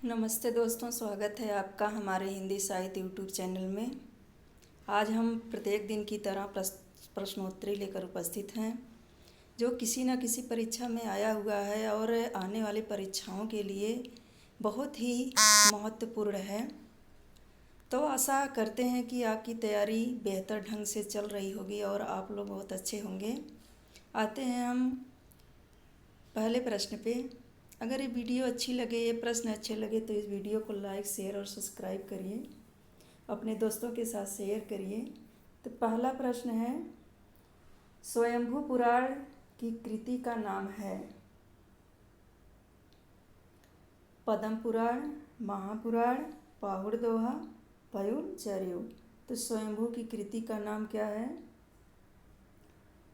नमस्ते दोस्तों, स्वागत है आपका हमारे हिंदी साहित्य यूट्यूब चैनल में। आज हम प्रत्येक दिन की तरह प्रश्नोत्तरी लेकर उपस्थित हैं जो किसी न किसी परीक्षा में आया हुआ है और आने वाली परीक्षाओं के लिए बहुत ही महत्वपूर्ण है। तो आशा करते हैं कि आपकी तैयारी बेहतर ढंग से चल रही होगी और आप लोग बहुत अच्छे होंगे। आते हैं हम पहले प्रश्न पे। अगर ये वीडियो अच्छी लगे, ये प्रश्न अच्छे लगे तो इस वीडियो को लाइक, शेयर और सब्सक्राइब करिए, अपने दोस्तों के साथ शेयर करिए। तो पहला प्रश्न है, स्वयंभू पुराण की कृति का नाम है? पद्म पुराण, महापुराण, पाहुड़ दोहा, पयुम चर्यु। तो स्वयंभू की कृति का नाम क्या है?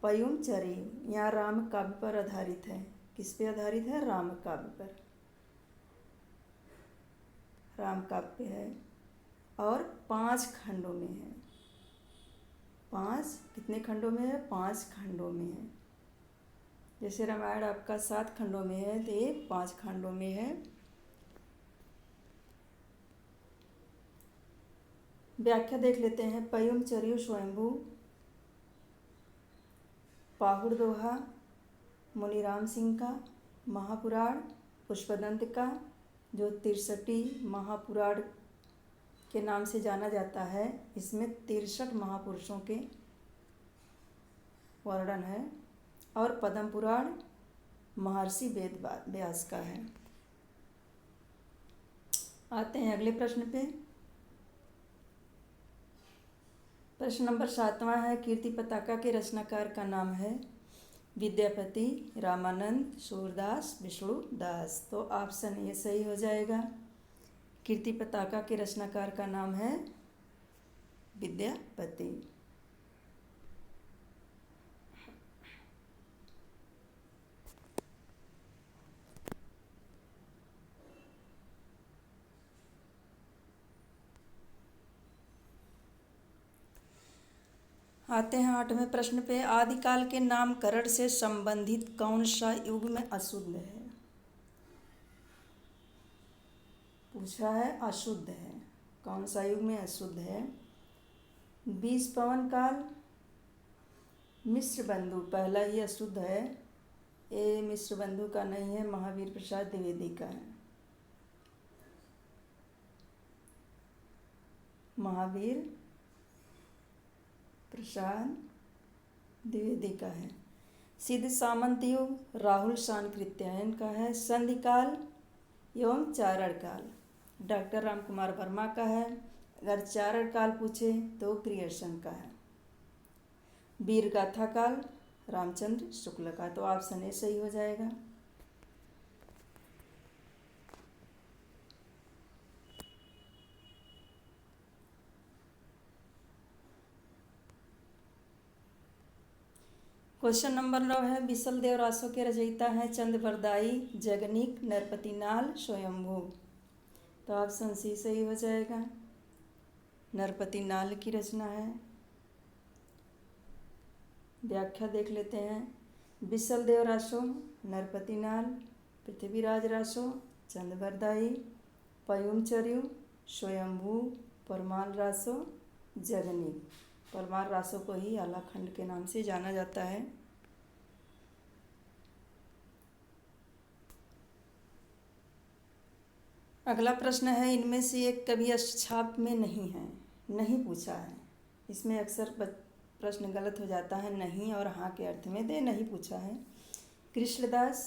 पयुम चर्यु। यहाँ राम काव्य पर आधारित है। किस पे आधारित है? राम काव्य पर। राम काव्य है और 5 खंडों में है। 5 कितने खंडों में है? 5 खंडों में है। जैसे रामायण आपका 7 खंडों में है तो ये 5 खंडों में है। व्याख्या देख लेते हैं। पयुम चर्यु स्वयंभू, पाहुड़ दोहा मुनिराम सिंह का, महापुराण पुष्पदंत का, जो 63 महापुराण के नाम से जाना जाता है। इसमें 63 महापुरुषों के वर्णन है। और पद्म पुराण महर्षि वेद व्यास का है। आते हैं अगले प्रश्न पे। प्रश्न नंबर 7वां है, कीर्ति पताका के रचनाकार का नाम है? विद्यापति, रामानंद, सूरदास, विष्णुदास। तो ऑप्शन ये सही हो जाएगा। कीर्ति पताका के रचनाकार का नाम है विद्यापति। आते हैं 8वें प्रश्न पे। आदिकाल के नामकरण से संबंधित कौन सा युग में अशुद्ध है? पूछा है, अशुद्ध है। कौन सा युग में अशुद्ध है? 20 पवन काल, मिश्र बंधु पहला ही अशुद्ध है। ये मिश्र बंधु का नहीं है, महावीर प्रसाद द्विवेदी का है। महावीर प्रसाद द्विवेदी का है। सिद्ध सामंत युग राहुल शानकृत्यायन का है। संधि काल एवं चारण काल डॉक्टर राम कुमार वर्मा का है। अगर चारण काल पूछे तो ग्रियर्सन का है। वीर गाथा काल रामचंद्र शुक्ल का। तो ऑप्शन ए सही हो जाएगा। क्वेश्चन नंबर 9 है, बिसल देव रासो के रचयिता हैं चंद्रवरदाई, जगनीक, नरपतिनाल, स्वयंभू। तो ऑप्शन सी सही हो जाएगा। नरपतिनाल की रचना है। व्याख्या देख लेते हैं। बिसल देव रासो, नरपतिनाल, पृथ्वीराज रासो, चंद्रवरदाई, पयुम चर्यु, स्वयंभू, परमाल रासो, जगनीक। परमाल रासो को ही आलाखंड के नाम से जाना जाता है। अगला प्रश्न है, इनमें से एक कवि अष्टछाप में नहीं है? नहीं पूछा है। इसमें अक्सर प्रश्न गलत हो जाता है, नहीं और हाँ के अर्थ में दे नहीं पूछा है। कृष्णदास,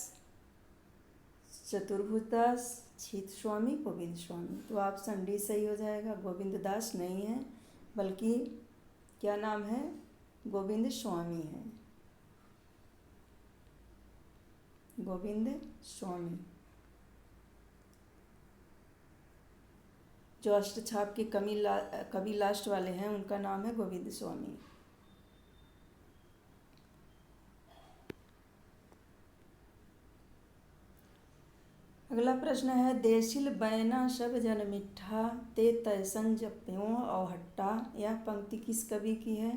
चतुर्भुजदास, छीत स्वामी, गोविंद स्वामी। तो ऑप्शन डी सही हो जाएगा। गोविंद दास नहीं है, बल्कि क्या नाम है? गोविंद स्वामी है। गोविंद स्वामी। जो अष्टछाप के कवि लास्ट वाले हैं उनका नाम है गोविंद स्वामी। अगला प्रश्न है, देशिल बैना सब जन मिठा ते तैसन जप्यों और हट्टा। यह पंक्ति किस कवि की है?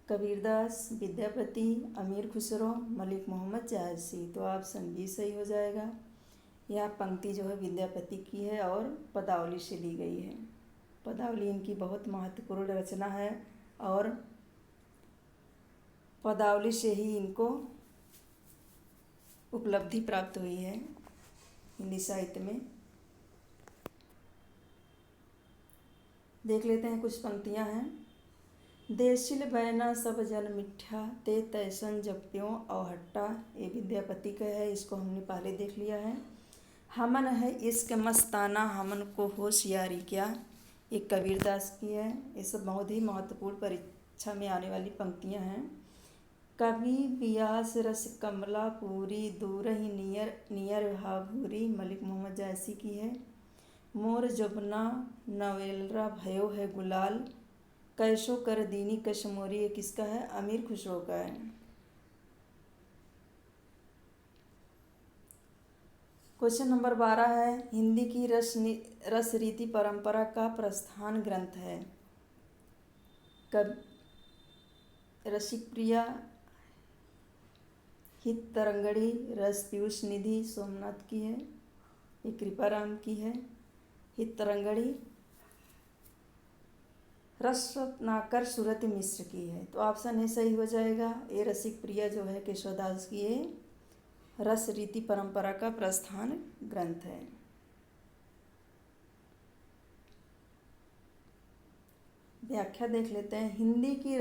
कबीरदास, विद्यापति, अमीर खुसरो, मलिक मोहम्मद जायसी। तो ऑप्शन बी सही हो जाएगा। यह पंक्ति जो है विद्यापति की है और पदावली से ली गई है। पदावली इनकी बहुत महत्वपूर्ण रचना है और पदावली से ही इनको उपलब्धि प्राप्त हुई है हिंदी साहित्य में। देख लेते हैं, कुछ पंक्तियां हैं। देशिल बैना सब जन मिठ्ठा, ते तैसन जप्यों औहट्टा। ये विद्यापति का है, इसको हमने पहले देख लिया है। हमन है इश्क मस्ताना, हमन को होशियारी क्या। ये कबीरदास की है। ये सब बहुत ही महत्वपूर्ण परीक्षा में आने वाली पंक्तियां हैं। कवि बियास रस कमला पूरी, दूर ही नियर नियर भाभूरी। मलिक मोहम्मद जैसी की है। मोर जबना नवेलरा भयो है गुलाल, कैसो कर दीनी कशमोरी। ये किसका है? अमीर खुसरो का है। क्वेश्चन नंबर 12 है, हिंदी की रस रीति परंपरा का प्रस्थान ग्रंथ है। रसिक प्रिया, हित तरंगड़ी, रस पीयूष निधि सोमनाथ की है। ये कृपाराम की है। हित तरंगड़ी रस रत्नाकर सूरत मिश्र की है। तो ऑप्शन ए सही हो जाएगा। ये रसिक प्रिया जो है केशवदास की, ये रस रीति परंपरा का प्रस्थान ग्रंथ है। व्याख्या देख लेते हैं। हिंदी की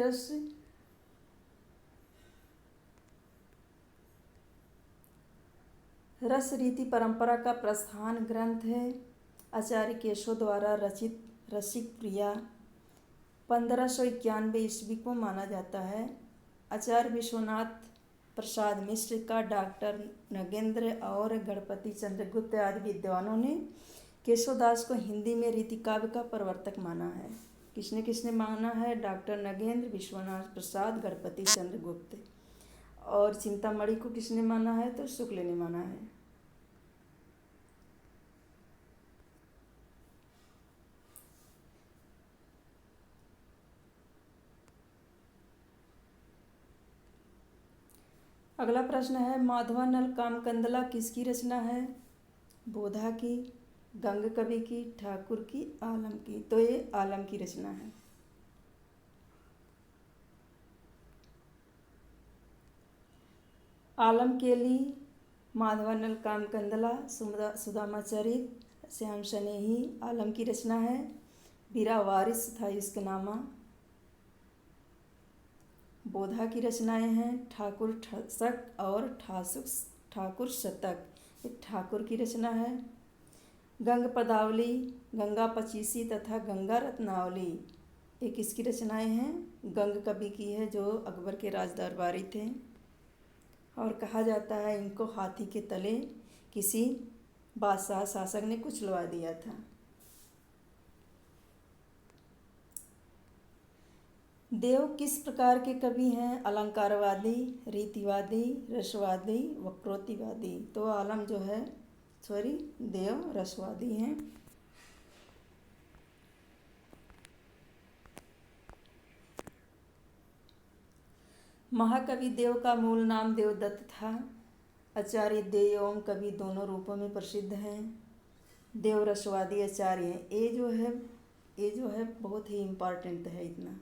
रस रीति परंपरा का प्रस्थान ग्रंथ है आचार्य केशव द्वारा रचित रसिक प्रिया 1591 ईस्वी को माना जाता है। आचार्य विश्वनाथ प्रसाद मिश्र का, डॉक्टर नगेंद्र और गणपति चंद्रगुप्त आदि विद्वानों ने केशवदास को हिंदी में रीति काव्य का प्रवर्तक माना है। किसने किसने माना है? डॉक्टर नगेंद्र, विश्वनाथ प्रसाद, गणपति चंद्रगुप्त। और चिंतामणि को किसने माना है? तो शुक्ल ने माना है। अगला प्रश्न है, माधवानल कामकंदला किसकी रचना है? बोधा की, गंग कवि की, ठाकुर की, आलम की। तो ये आलम की रचना है। आलम केली, माधवानल कामकंदला, सुदामाचरित, श्याम सनेही आलम की रचना है। बीरा वारिस था इश्कनामा बोधा की रचनाएं हैं। ठाकुर ठसक और ठाकुर शतक, ये ठाकुर की रचना है। गंग पदावली, गंगा पचीसी तथा गंगा रत्नावली, ये किसकी रचनाएं हैं? गंग कवि की है, जो अकबर के राज दरबारी थे। और कहा जाता है इनको हाथी के तले किसी बादशाह शासक ने कुचलवा दिया था। देव किस प्रकार के कवि हैं? अलंकारवादी, रीतिवादी, रसवादी, वक्रोक्तिवादी। तो आलम जो है देव रसवादी हैं। महाकवि देव का मूल नाम देवदत्त था। आचार्य देव एवं कवि दोनों रूपों में प्रसिद्ध हैं। देव रसवादी आचार्य हैं। ये जो है बहुत ही इम्पॉर्टेंट है इतना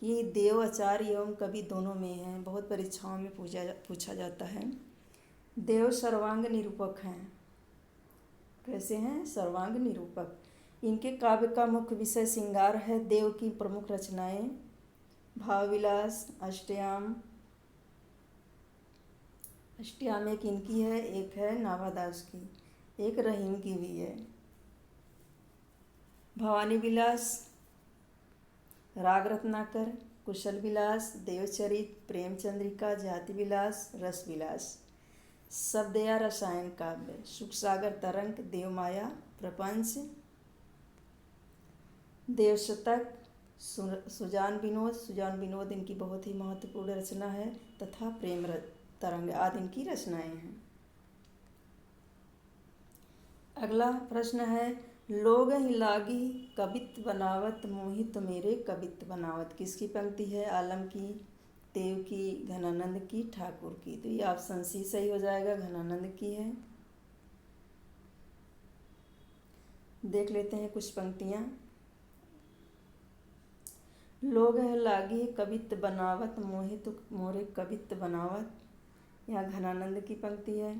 कि देव आचार्य एवं कवि दोनों में हैं। बहुत परीक्षाओं में पूछा जाता है। देव सर्वांग निरूपक हैं। कैसे हैं? सर्वांग निरूपक। इनके काव्य का मुख्य विषय श्रृंगार है। देव की प्रमुख रचनाएं भावविलास, अष्टयाम एक इनकी है, एक है नाभादास की, एक रहीम की भी है। भवानी विलास, राग रत्नाकर, कुशल विलास, देवचरित, प्रेमचंद्रिका, जाति विलास, रस विलास, शब्द या रसायन काव्य, सुखसागर तरंग, देवमाया, प्रपंच, देवशतक, सुजान विनोद इनकी बहुत ही महत्वपूर्ण रचना है, तथा प्रेम तरंग आदि इनकी रचनाएं हैं। अगला प्रश्न है, लोग ही लागी कवित्व बनावत, मोहित मेरे कवित्व बनावत। किसकी पंक्ति है? आलम की, देव की, घनानंद की, ठाकुर की। तो ये ऑप्शन सी सही हो जाएगा, घनानंद की है। देख लेते हैं कुछ पंक्तियाँ। लोग है लागी कवित्त बनावत, मोहित मोरे कवित्त बनावत। यहाँ घनानंद की पंक्ति है।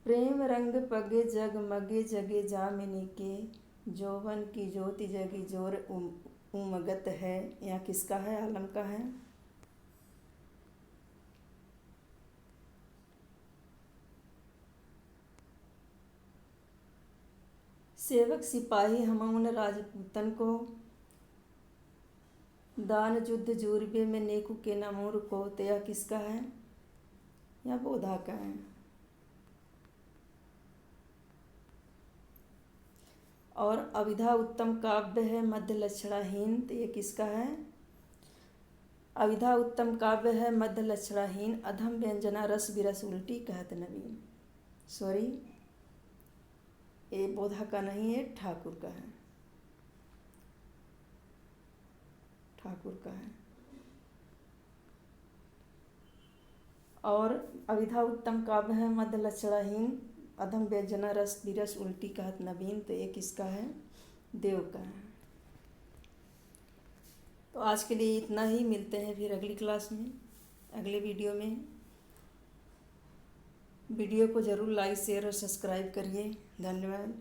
प्रेम रंग पगे जग मगे जगे जामिनी के, जौवन की ज्योति जगी जोर उमगत है। यहाँ किसका है? आलम का है। सेवक सिपाही हमउन राजपूतन को, दान युद्ध जूरबे में नेकु के नमूर को। तो यह किसका है? यह बोधा का है। और अविधा उत्तम काव्य है मध्य लक्षणाहीन। तो ये किसका है? अविधा उत्तम काव्य है मध्य लक्षणाहीन, अधम व्यंजना रस विरस उल्टी कहत नवीन। सॉरी, ये बोधा का नहीं है, ठाकुर का है। ठाकुर का है। और अविधा उत्तम काव्य है मध्य लक्षणाहीन, अधम व्यंजना रस विरस उल्टी कहत नवीन। तो ये किसका है? देव का है। तो आज के लिए इतना ही। मिलते हैं फिर अगली क्लास में, अगले वीडियो में। वीडियो को ज़रूर लाइक शेयर और सब्सक्राइब करिए। धन्यवाद।